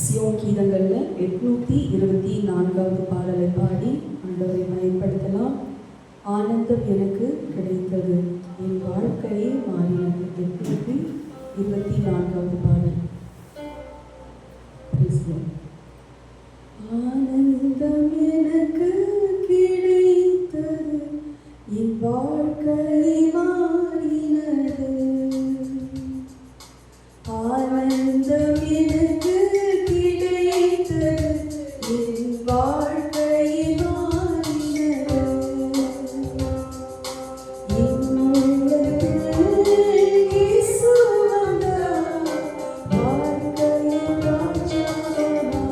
Zion கீதங்களில் 824வது பாடலை பாடி ஆண்டவரை பயன்படுத்தலாம். ஆனந்தம் எனக்கு கிடைத்தது, என் வாழ்க்கையே மாறினது. 824வது பாடல். ஆனந்தம் எனக்கு கிடைத்தது, என் வாழ்க்கையே மாறினது. ஆனந்தம் எனக்கு கிடைத்தது, என் வாழ்க்கையே மாறினது. என் உள்ளத்தில் இயேசு வந்தார், வாழ்க்கையின் ராஜாவானார்.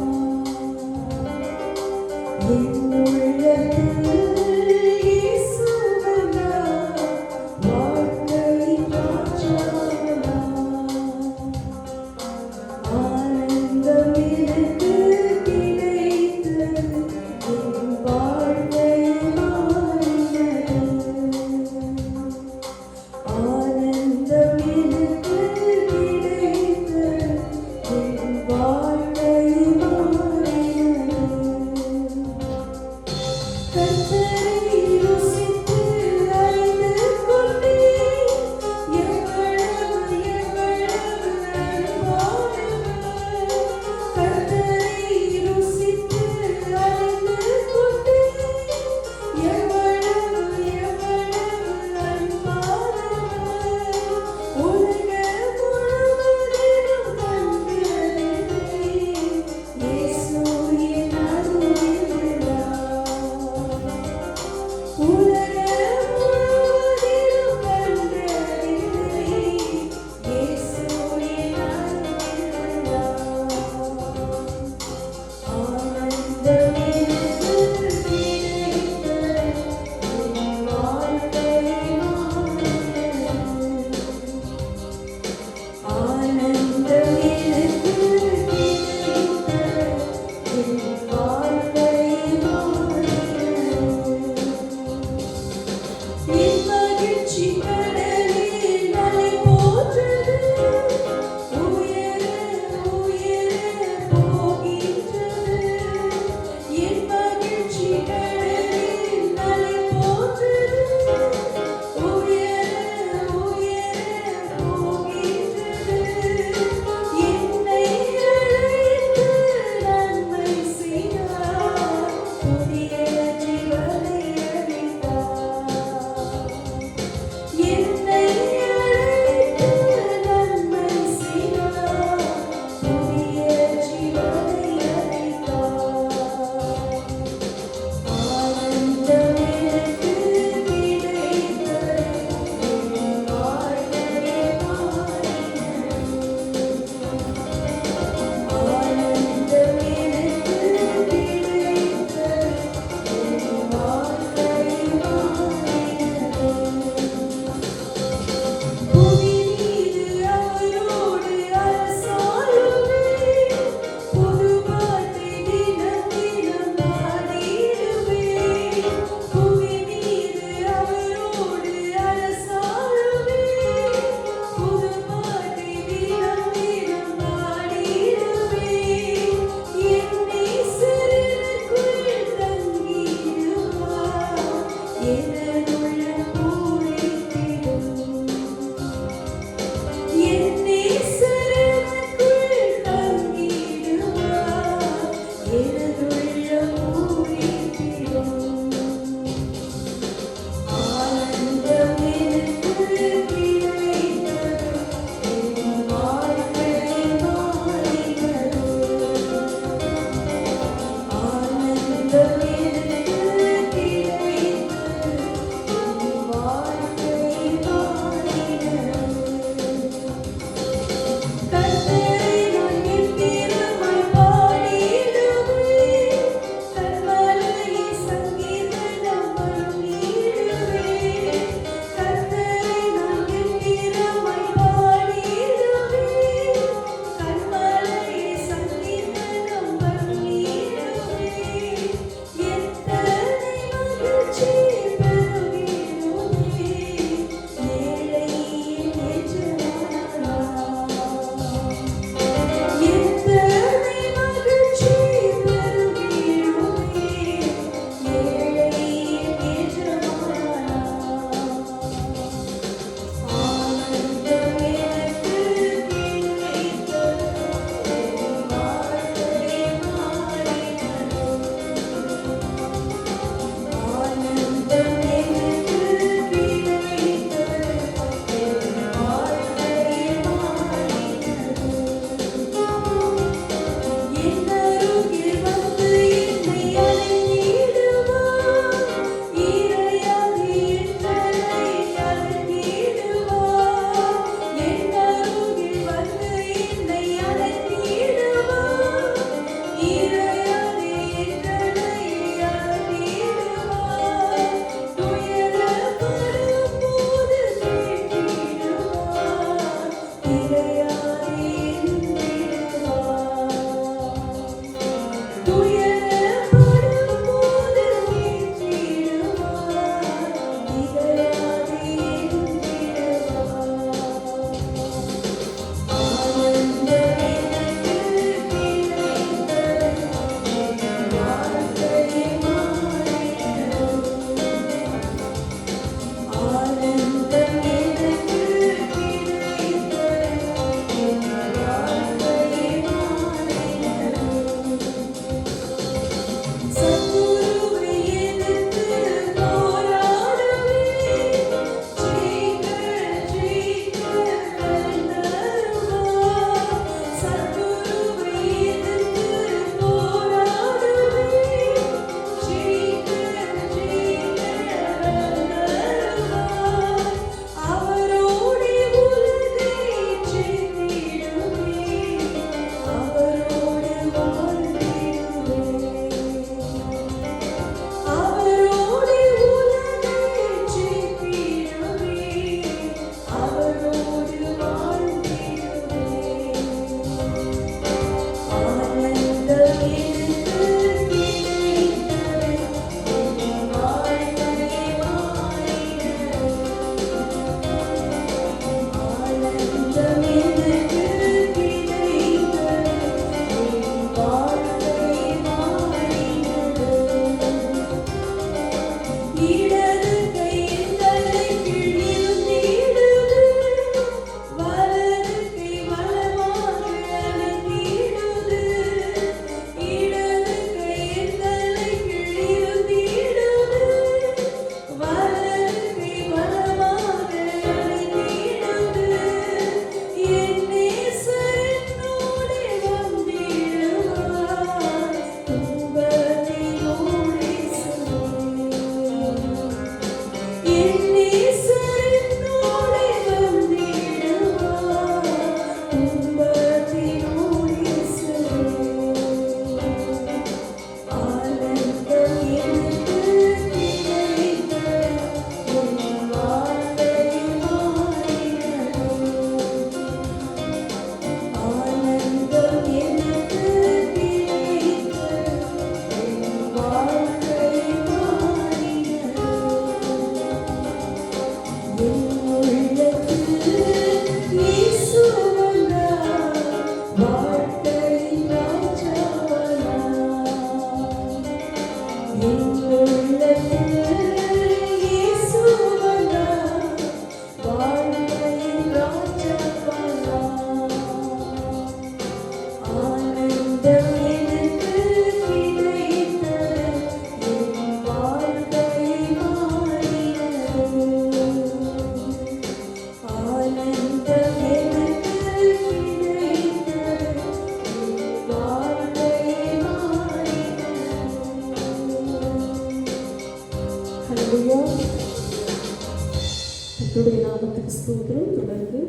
கர்த்தருடைய நாமத்துக்கு ஸ்தோத்திரம். தொடர்ந்து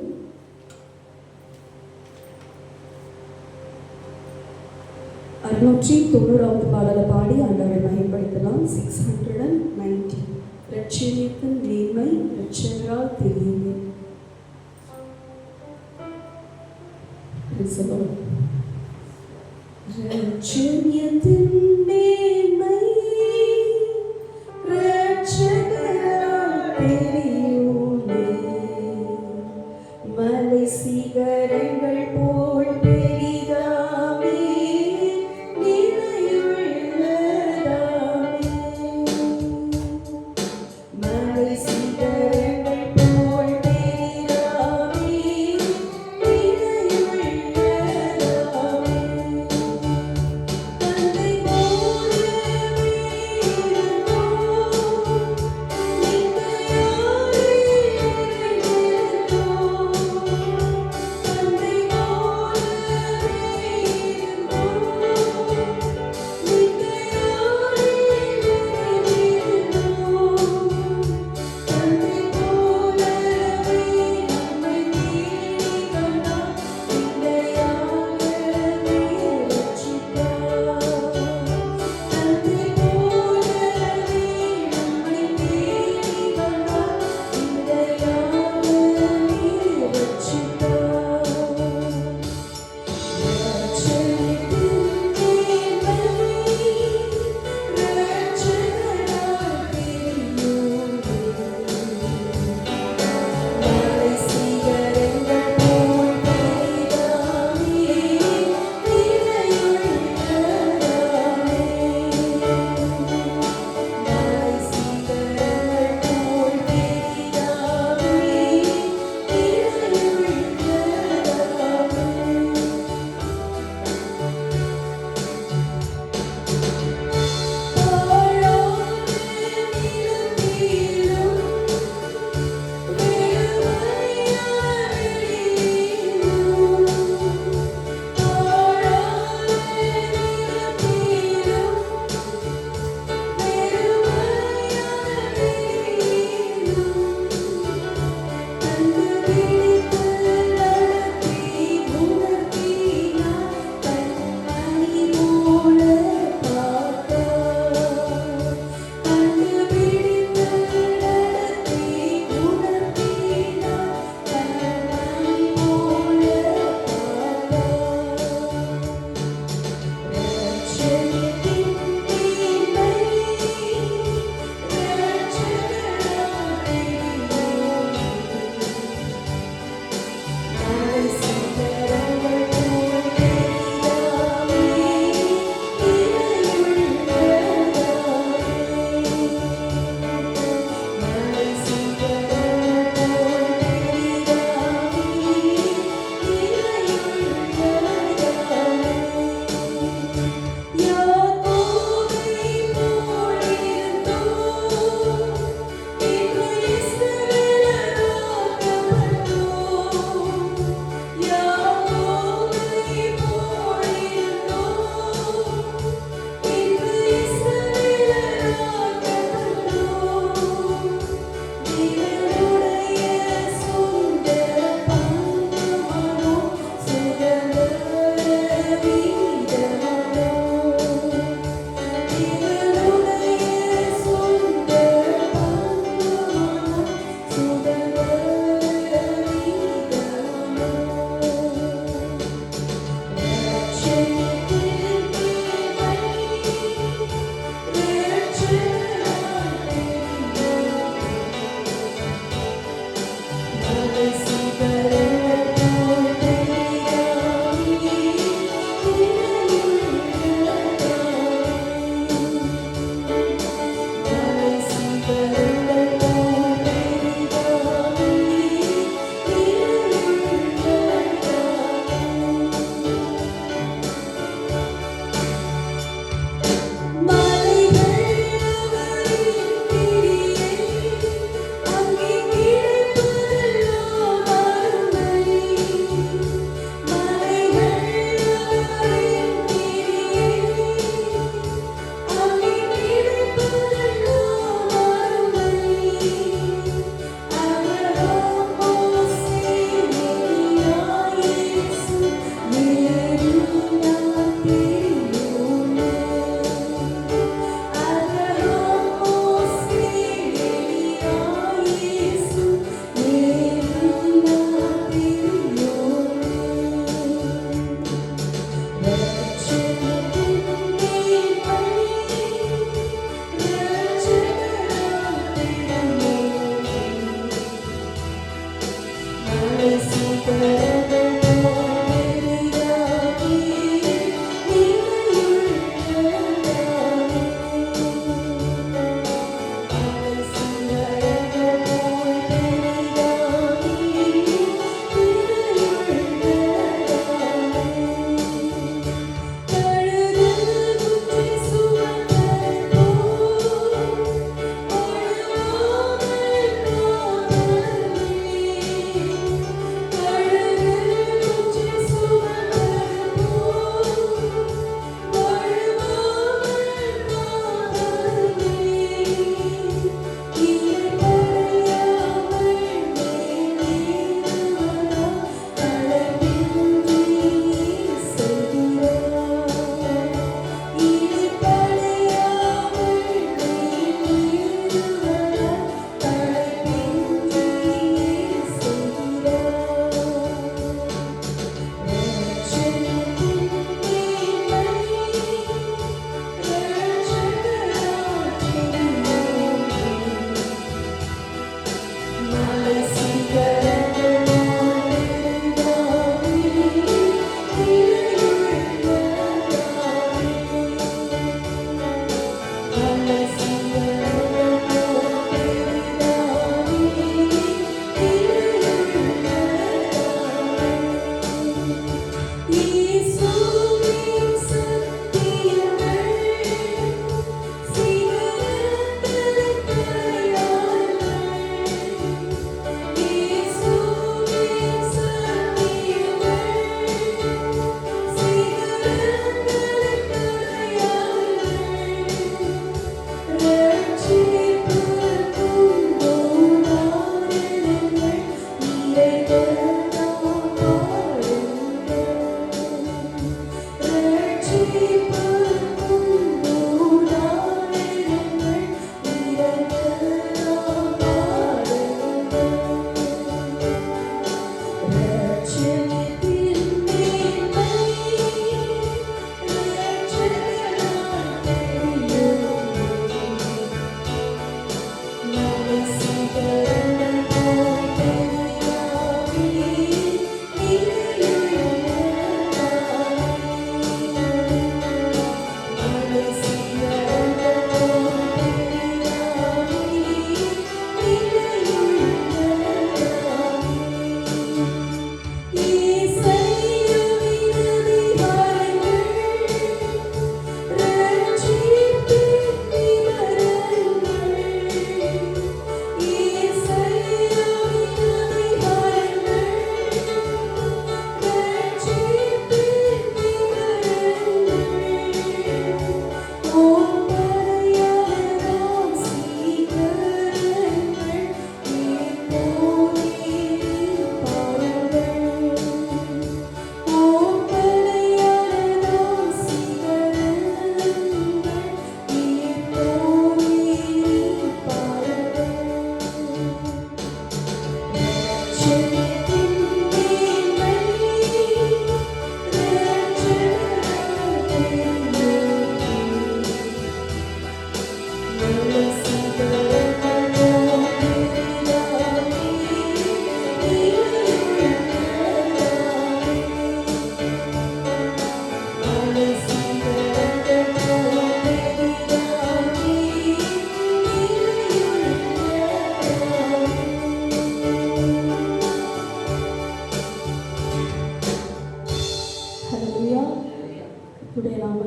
690வது பாடலை பாடி ஆண்டவரை மகிமைப்படுத்தலாம். 690. இரட்சணியத்தின் மேன்மை இரட்சகரால் தெரியுமே. இரட்சணியத்தின் மேன்மை இரட்சகரால் தெரியுமே. மலை சிகரங்கள் போல் பெரிதாமே நிலையுள்ளதாமே. மலை சிகரங்கள் போல் பெரிதாமே நிலையுள்ளதாமே. தந்தை போலவே இருந்தோம், நிந்தையாலே நிறைந்தோம். தந்தை போலவே இருந்தோம், நிந்தையாலே நிறைந்தோம். தந்தை போலவே நம்மை தேடி வந்தார், நிந்தையாக நீர் ரட்சித்தார். தந்தை போலவே நம்மை தேடி வந்தார், நிந்தையாக நீர் ரட்சித்தார். இரட்சணியத்தின் மேன்மை இரட்சகரால் தெரியுமே. மலை சிகரங்கள் போல் பெரிதாமே நிலையுள்ளதாமே. மலை சிகரங்கள் போல் பெரிதாமே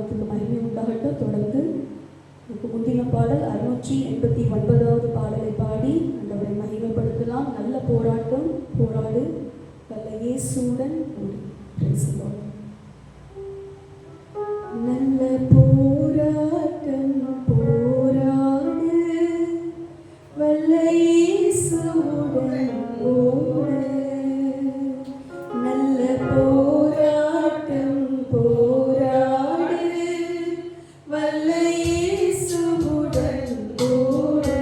நாமத்துக்கு மகிமை உண்டாகட்டும். தொடர்ந்து இதுக்கு முந்தின பாடல் 689வது பாடலை பாடி ஆண்டவரை மகிமைப்படுத்தலாம். நல்ல போராட்டம் போராடு வல்ல இயேசுவுடன் கூடி. Praise the Lord. நல்ல போராட்டம் போராடு வல்ல இயேசுவுடன் ஓடு. நல்ல போராட்டம் போராடு வல்ல இயேசுவுடன் ஓடு.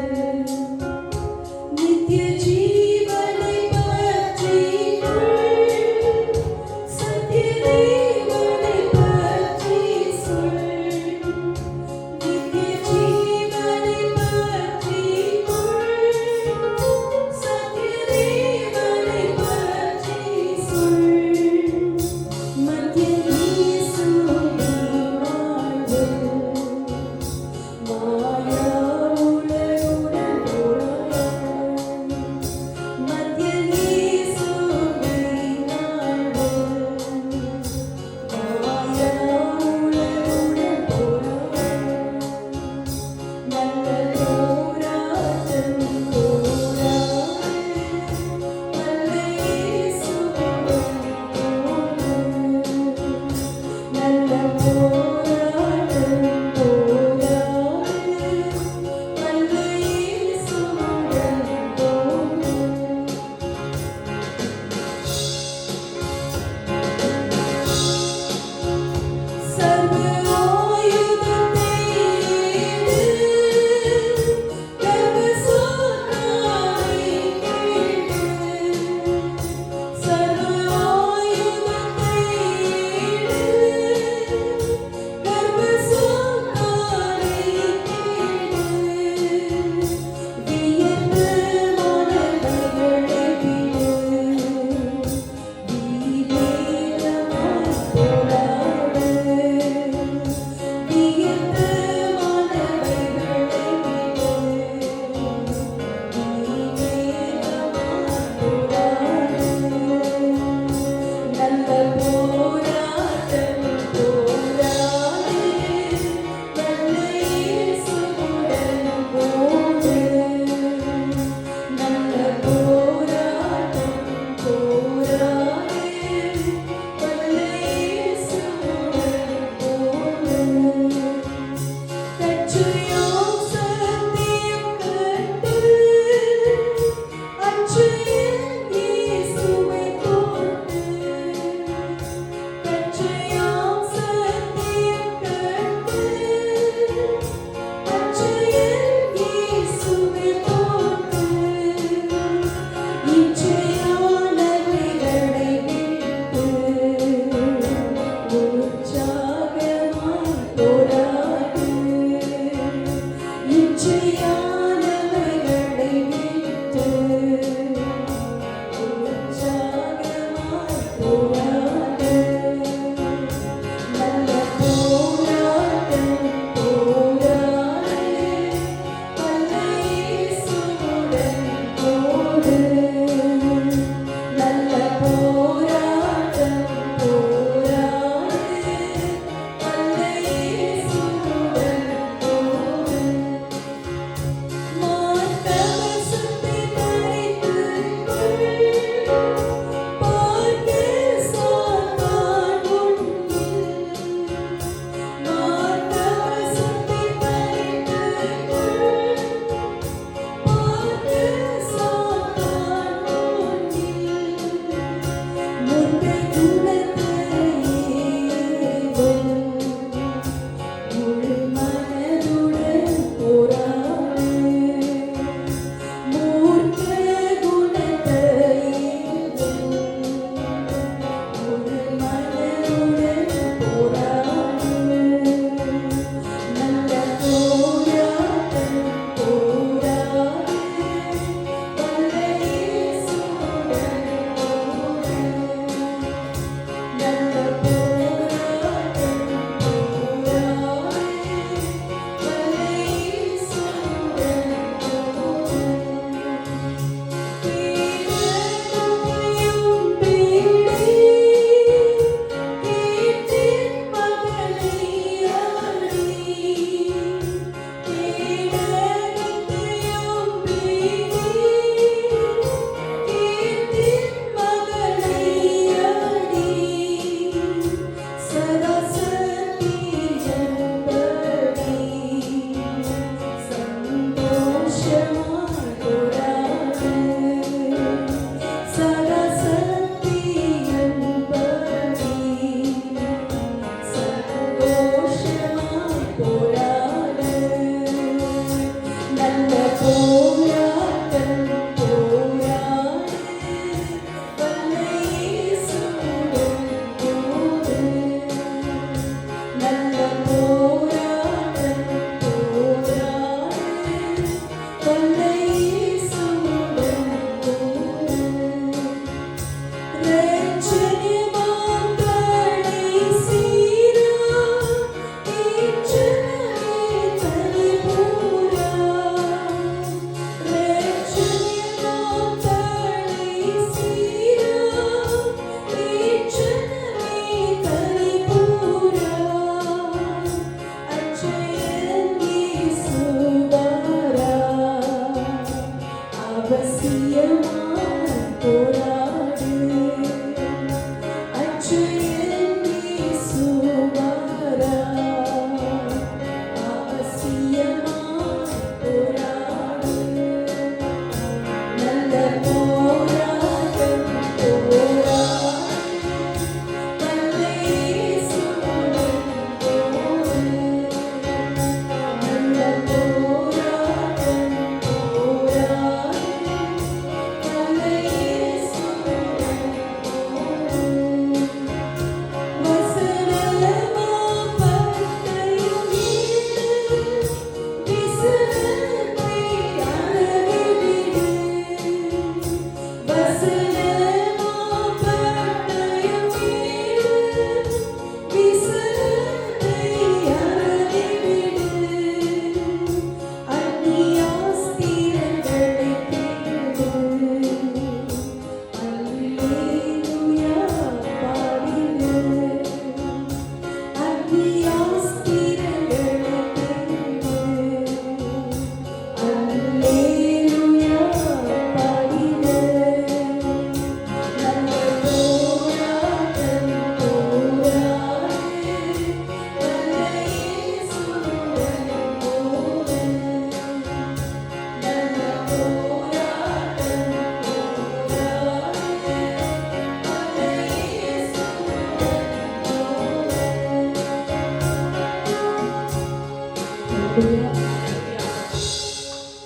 நித்திய ஜீவனை பற்றிக்கொள், சத்திய தேவனை பற்றி சொல்.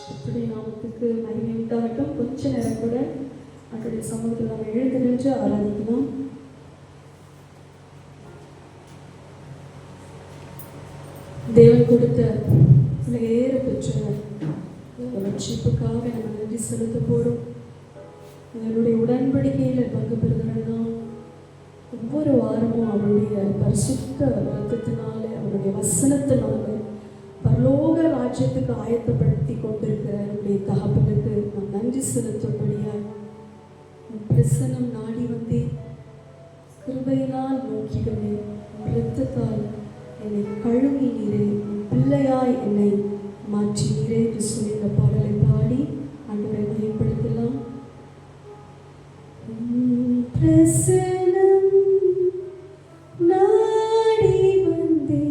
கர்த்தருடைய நாமத்துக்கு மகிமை உண்டாகட்டும். கொஞ்ச நேரம் கூட அவருடைய சமூகத்தில் நாம் எழுந்து நின்று ஆராதிக்கலாம். தேவன் கொடுத்த ஏற பெற்ற ரட்சிப்புக்காக நம்ம நன்றி செலுத்த போறோம். அவருடைய உடன்படிக்கையில் பங்கு பெறுகிறோம்னா ஒவ்வொரு வாரமும் அவருடைய பரிசுத்த ரத்தத்தினால, அவருடைய வசனத்தினால பரலோக ராஜ்யத்துக்கு ஆயத்தப்படுத்தி கொண்டிருக்கிற அவருடைய தகப்பனுக்கு நாம் நன்றி செலுத்தும்படியா பிரசனம் நாடி வந்தே, கிருபையினால் நோக்கிடுமே, இரத்தத்தால் என்னை கழுவினீரே, பிள்ளையாய் என்னை மாற்றினீரே என்று சொல்லி இந்த பாடலை பாடி ஆண்டவரை மகிமைப்படுத்தலாம். பிரசனம் நாடி வந்தே,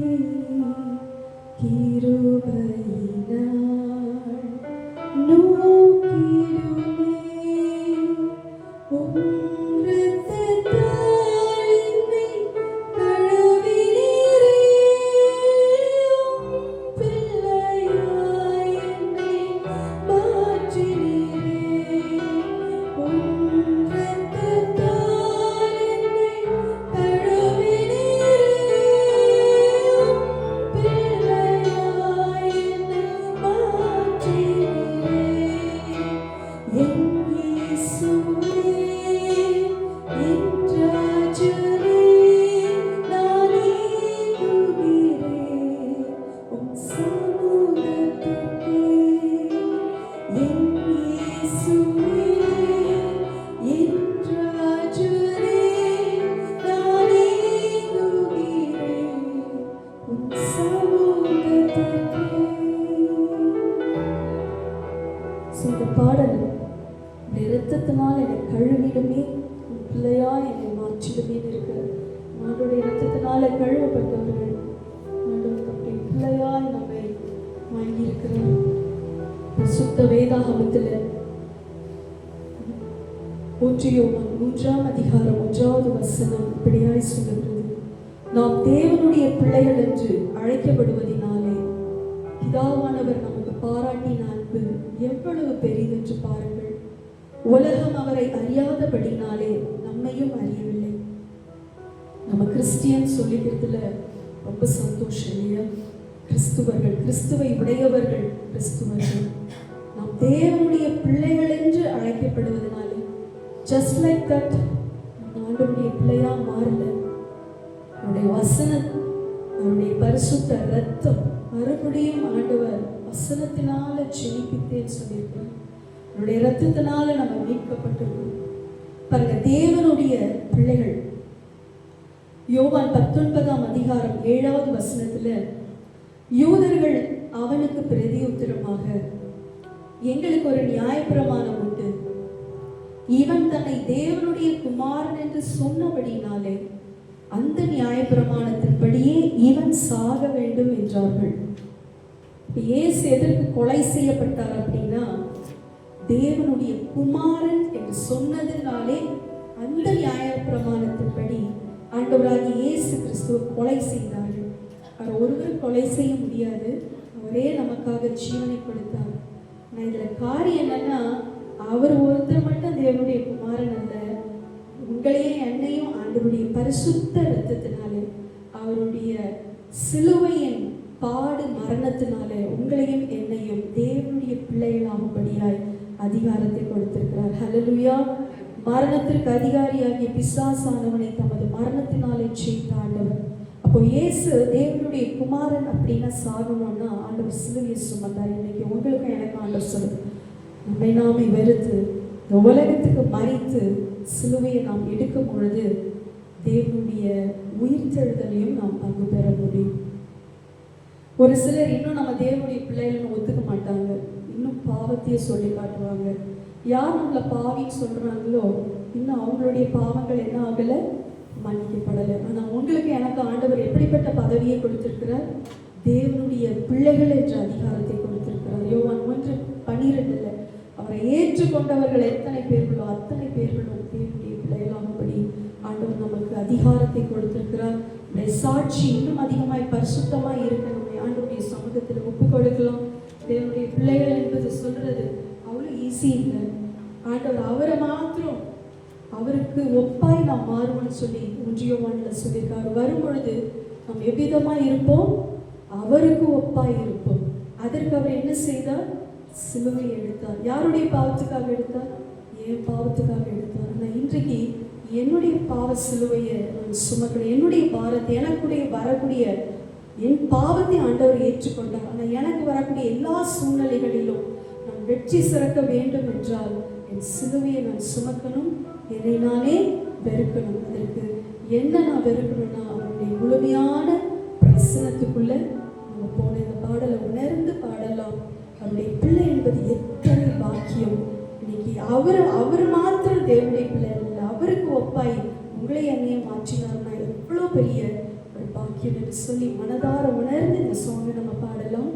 கிருபையினால் நோக்கிடுமே, இந்த பாடல் இரத்தத்தினால் என்னை கழுவிடுமே, பிள்ளையா என்னை மாற்றிடுமே இருக்கு. அவருடைய இரத்தத்தினால கழுவப்பட்டவர்கள் ஆண்டவருடைய பிள்ளையாய் நம்மை வாங்கியிருக்கிறார். சுத்த வேதாகமத்தில் 1 யோவான் 3ஆம் அதிகாரம் 1வது வசனம் இப்படியாய் சொல்லுகிறது: நாம் தேவனுடைய பிள்ளைகள் என்று அழைக்கப்படுவதினாலே பிதாவானவர் நமக்கு பாராட்டின அன்பு எவ்வளவு பெரிதென்று பாருங்கள். உலகம் அவரை அறியாதபடினாலே நம்மையும் அறியவில்லை. நம்ம கிறிஸ்டியன் சொல்லிக்கிறதுல ரொம்ப சந்தோஷம் இல்லையா? கிறிஸ்துவர்கள், கிறிஸ்துவை உடையவர்கள் கிறிஸ்துவர்கள். நாம் தேவனுடைய பிள்ளைகள் என்று அழைக்கப்படுவதனாலே ஜஸ்ட் லைக் தட் ஆண்டவருடைய பிள்ளையா மாறல. அவருடைய வசனம், அவருடைய பரிசுத்த ரத்தம் மறுபடியும் ஆண்டவர் வசனத்தினால ஜெயிப்பித்தேன்னு சொல்லியிருக்கிறார். அவருடைய ரத்தத்தினால நம்ம மீட்கப்பட்டிருக்கோம். பாருங்க, தேவனுடைய பிள்ளைகள் யோவான் 19ஆம் அதிகாரம் 7வது வசனத்துல யூதர்கள் அவனுக்கு பிரதியுத்தரமாக, எங்களுக்கு ஒரு நியாயப்பிரமாணம் உண்டு, இவன் தன்னை தேவனுடைய குமாரன் என்று சொன்னபடினாலே அந்த நியாயப்பிரமாணத்தின்படியே இவன் சாக வேண்டும் என்றார்கள். இயேசு எதற்கு கொலை செய்யப்பட்டார் அப்படின்னா, தேவனுடைய குமாரன் என்று சொன்னதினாலே அந்த நியாயப்பிரமாணத்தின்படி ஆண்டவராகிய இயேசு கிறிஸ்துவை கொலை செய்தார்கள். அவர் ஒருவர் கொலை செய்ய முடியாது, அவரே நமக்காக ஜீவனை கொடுத்தார். ஆனால் இதில் காரியம் என்னன்னா, அவர் ஒருத்தர் மட்டும் தேவனுடைய குமாரன் அல்ல, உங்களையும் என்னையும் ஆண்டவருடைய பரிசுத்த இரத்தத்தினாலே, அவருடைய சிலுவையின் பாடு மரணத்தினாலே உங்களையும் என்னையும் தேவனுடைய பிள்ளைகளாகும்படியாய் அதிகாரத்தை கொடுத்திருக்கிறார். ஹல்லேலூயா! மரணத்திற்கு அதிகாரியாகிய பிசாசானவனை தமது மரணத்தினாலே ஜெயித்த ஆண்டவர். அப்போ இயேசு தேவனுடைய குமாரன் அப்படின்னா சாகணும்னா ஆண்டவர் சிலுவையை சுமந்தார். இன்னைக்கு உங்களுக்கு எனக்கு ஆண்டவர் சொல்லுது, நம்மை நாமே வெறுத்து இந்த உலகத்துக்கு மறித்து சிலுவையை நாம் எடுக்கும் பொழுது தேவனுடைய உயிர்த்தெழுதலையும் நாம் பங்கு பெற முடியும். ஒரு சிலர் இன்னும் நம்ம தேவனுடைய பிள்ளைகள்னு ஒத்துக்க மாட்டாங்க, இன்னும் பாவத்தையே சொல்லி காட்டுவாங்க. யார் நம்மளை பாவின்னு சொல்றாங்களோ இன்னும் அவங்களுடைய பாவங்கள் என்ன ஆகலை, மன்னிக்கப்படலை. ஆனால் உங்களுக்கு எனக்கு ஆண்டவர் எப்படிப்பட்ட பதவியை கொடுத்திருக்கிறார்? தேவனுடைய பிள்ளைகள் என்ற அதிகாரத்தை கொடுத்திருக்கிறார். யோவான் 1:12 அவரை ஏற்றுக்கொண்டவர்கள் எத்தனை பேர்களோ அத்தனை பேர்களும் தேவனுடைய பிள்ளைகளாகும்படி ஆண்டவர் நமக்கு அதிகாரத்தை கொடுத்திருக்கிறார். சாட்சி இன்னும் அதிகமாய் பரிசுத்தமாய் இருக்க நம்மை ஆண்டவருடைய சமூகத்தில் ஒப்புக்கொள்ள ஈஸி இல்லை. ஆண்டவர் அவரை மாத்திரம் அவருக்கு ஒப்பாய் நாம் மாறுவோம்னு சொல்லி 1 யோவான்ல சொல்லியிருக்காரு. வரும் பொழுது நாம் எவ்விதமாக இருப்போம்? அவருக்கு ஒப்பாய் இருப்போம். அதற்கு அவர் என்ன செய்தார்? சிலுவை எடுத்தார். யாருடைய பாவத்துக்காக எடுத்தார்? என் பாவத்துக்காக எடுத்தார். ஆனால் இன்றைக்கு என்னுடைய பாவ சிலுவையை நான் சுமக்கணும். என்னுடைய பாரத்தை, எனக்குடைய வரக்கூடிய என் பாவத்தை ஆண்டவர் ஏற்றுக்கொண்டார். ஆனால் எனக்கு வரக்கூடிய எல்லா சூழ்நிலைகளிலும் நான் வெற்றி சிறக்க வேண்டும் என்றால் என் சிலுவையை நான் சுமக்கணும், என்னை நானே வெறுக்கணும். அதற்கு என்ன நான் வெறுக்கணும்னா அவருடைய முழுமையான பிரசனத்துக்குள்ள நம்ம போன இந்த பாடலை உணர்ந்து பாடலாம். அவருடைய பிள்ளை என்பது எத்தனை பாக்கியம். இன்னைக்கு அவர் மாத்திரம் தேவனுடைய பிள்ளை இல்லை, அவருக்கு ஒப்பாய் உங்களை என்னைய மாற்றினார்னா எவ்வளோ பெரிய ஒரு பாக்கியம் என்று சொல்லி மனதார உணர்ந்து இந்த சாங்கை நம்ம பாடலாம்.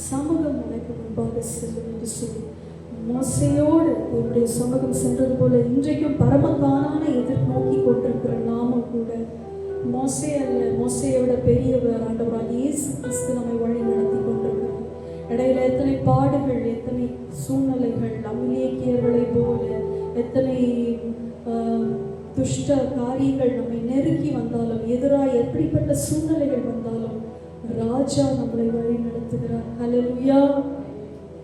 சமூகம் எனக்கு முன்பாக செல்லும் என்று சொல்லி மோசையோடு என்னுடைய சமூகம் சென்றது போல இன்றைக்கும் பரமகானான எதிர்நோக்கி கொண்டிருக்கிற நாமும் கூட மோசே அல்ல, மோசையை விட பெரியவர் ஆண்டவராக இயேசு கிறிஸ்து நம்மை வழி நடத்தி கொண்டிருக்கிறார். இடையில எத்தனை பாடுகள், எத்தனை சூழ்நிலைகள், அமிலேக்கியர்களை போல எத்தனை துஷ்ட காரியங்கள் நம்மை நெருக்கி வந்தாலும், எதிராக எப்படிப்பட்ட சூழ்நிலைகள் வந்தாலும் ராஜா நம்மளை வழி நடத்துகிறார். ஹல்லேலூயா.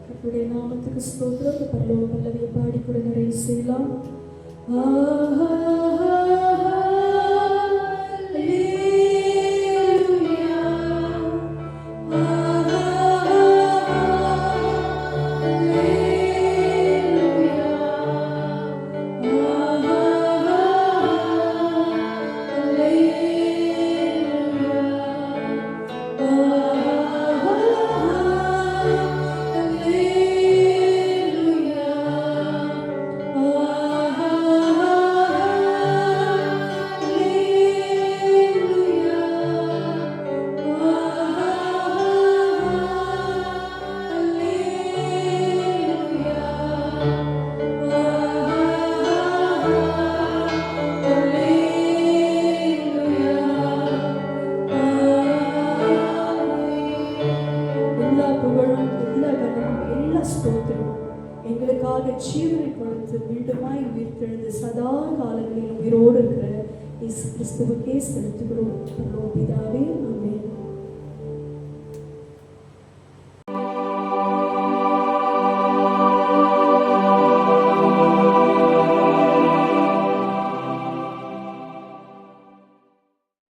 கர்த்தருடைய நாமத்துக்கு ஸ்தோத்திரம். பரலோக பல்லவியை பாடிக்கூட நிறைவு செய்யலாம். எங்களுக்காக ஜீவனை கொடுத்து மீண்டுமாய் உயிர்த்தெழுந்து சதா காலங்களில் உயிரோடு இருக்கிற இயேசு கிறிஸ்துவுக்கே செலுத்துகிறோம். பிதாவே, ஆமென்.